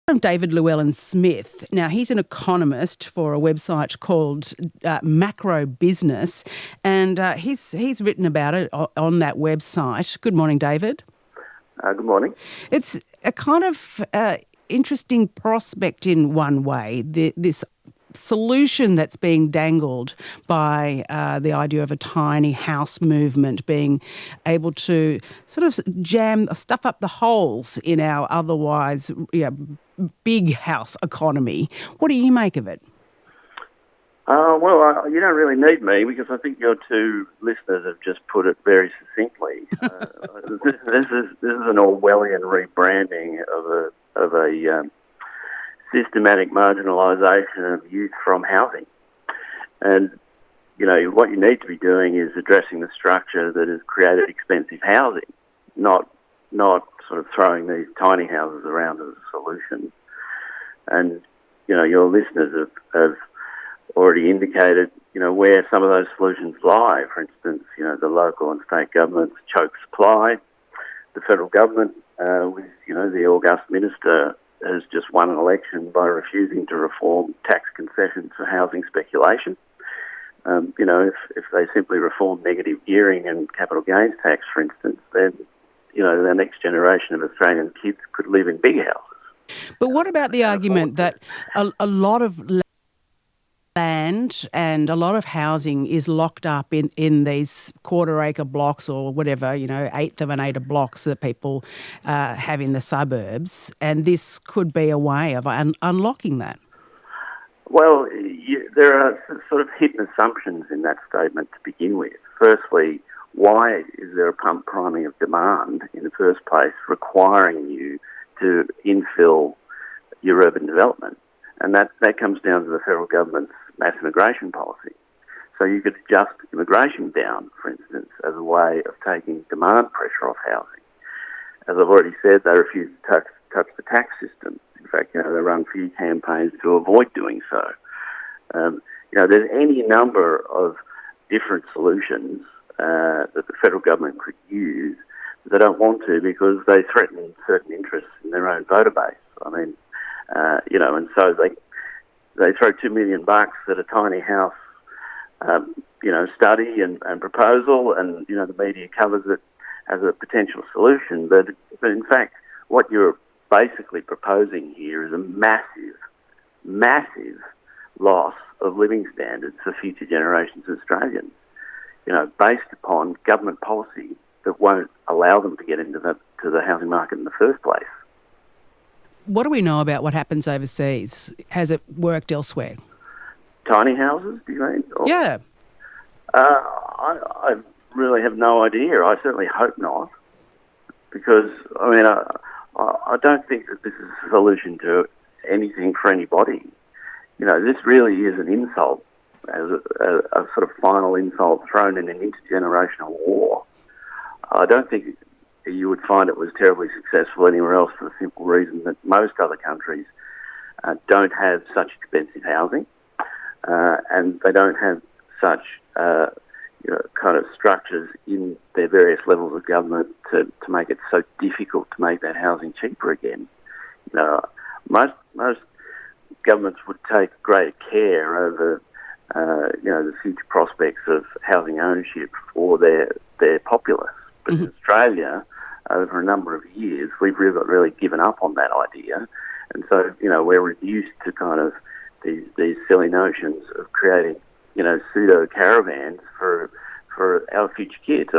I'm David Llewellyn-Smith. Now, he's an economist for a website called Macro Business, and he's written about it on that website. Good morning, David. Good morning. It's a kind of interesting prospect in one way, this solution that's being dangled by the idea of a tiny house movement being able to sort of stuff up the holes in our otherwise big house economy. What do you make of it? You don't really need me because I think your two listeners have just put it very succinctly. This is an Orwellian rebranding of a systematic marginalisation of youth from housing. And, what you need to be doing is addressing the structure that has created expensive housing, not sort of throwing these tiny houses around as a solution. And, your listeners have already indicated, where some of those solutions lie. For instance, the local and state governments choke supply. The federal government, with, the august minister, has just won an election by refusing to reform tax concessions for housing speculation. If they simply reform negative gearing and capital gains tax, for instance, then, the next generation of Australian kids could live in big houses. But what about the argument that a lot of land and a lot of housing is locked up in these quarter-acre blocks or whatever, eighth of an acre blocks that people have in the suburbs, and this could be a way of unlocking that? Well, there are sort of hidden assumptions in that statement to begin with. Firstly, why is there a pump priming of demand in the first place requiring you to infill your urban development? And that comes down to the federal government's mass immigration policy. So you could adjust immigration down, for instance, as a way of taking demand pressure off housing. As I've already said, they refuse to touch the tax system. In fact, they run few campaigns to avoid doing so. There's any number of different solutions that the federal government could use, but they don't want to because they threaten certain interests in their own voter base. And so they throw $2 million at a tiny house, study and proposal, and the media covers it as a potential solution. But in fact, what you're basically proposing here is a massive loss of living standards for future generations of Australians. Based upon government policy that won't allow them to get into the housing market in the first place. What do we know about what happens overseas? Has it worked elsewhere? Tiny houses, do you mean? Yeah. I really have no idea. I certainly hope not. Because, I don't think that this is a solution to anything for anybody. This really is an insult, as a sort of final insult thrown in an intergenerational war. I don't think you would find it was terribly successful anywhere else for the simple reason that most other countries don't have such expensive housing, and they don't have such kind of structures in their various levels of government to make it so difficult to make that housing cheaper again. Most governments would take great care over the future prospects of housing ownership for their populace. But in Australia, over a number of years, we've really given up on that idea. And so, we're reduced to kind of these silly notions of creating, pseudo caravans for our future kids.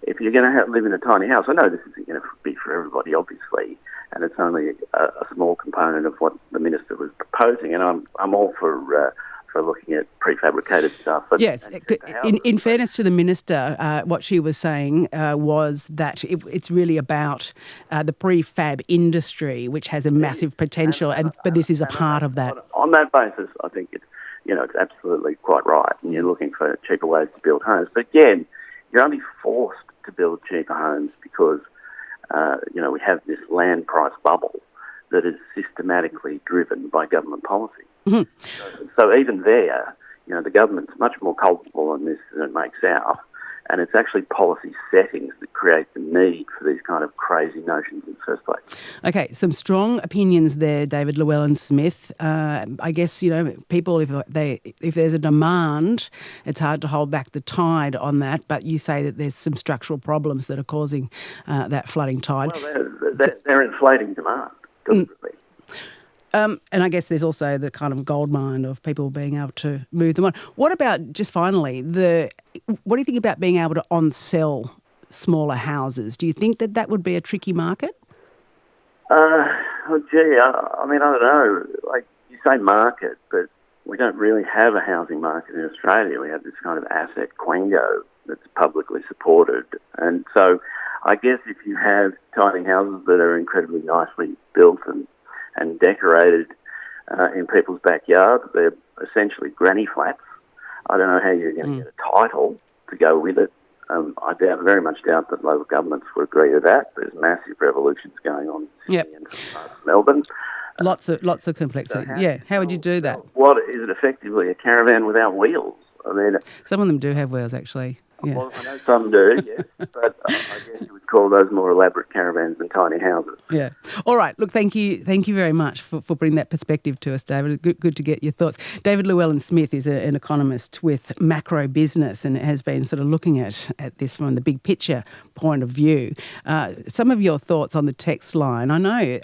If you're going to live in a tiny house, I know this isn't going to be for everybody, obviously, and it's only a small component of what the minister was proposing. And I'm all for looking at prefabricated stuff. Yes, in fairness to the minister, what she was saying was that it's really about the prefab industry, which has a massive potential, but this is a part of that. On that basis, I think it's absolutely quite right, and you're looking for cheaper ways to build homes. But again, you're only forced to build cheaper homes because we have this land price bubble that is systematically driven by government policy. Mm-hmm. So even there, the government's much more culpable in this than it makes out. And it's actually policy settings that create the need for these kind of crazy notions in the first place. Okay, some strong opinions there, David Llewellyn-Smith. I guess, people, if there's a demand, it's hard to hold back the tide on that, but you say that there's some structural problems that are causing that flooding tide. Well, they're inflating demand deliberately. And I guess there's also the kind of gold mine of people being able to move them on. What about, just finally, what do you think about being able to on-sell smaller houses? Do you think that would be a tricky market? I don't know. Like you say market, but we don't really have a housing market in Australia. We have this kind of asset quango that's publicly supported. And so I guess if you have tiny houses that are incredibly nicely built and decorated in people's backyards, they're essentially granny flats. I don't know how you're going to get a title to go with it. I very much doubt that local governments would agree to that. There's massive revolutions going on in Sydney and parts of Melbourne. Lots of complexity. So how would you do that? What is it effectively? A caravan without wheels? I mean, some of them do have wheels, actually. Yeah. Well, I know some do, yes, but I guess you would call those more elaborate caravans than tiny houses. Yeah. All right. Look, thank you very much for bringing that perspective to us, David. Good to get your thoughts. David Llewellyn-Smith is an economist with Macro Business and has been sort of looking at this from the big picture point of view. Some of your thoughts on the text line. I know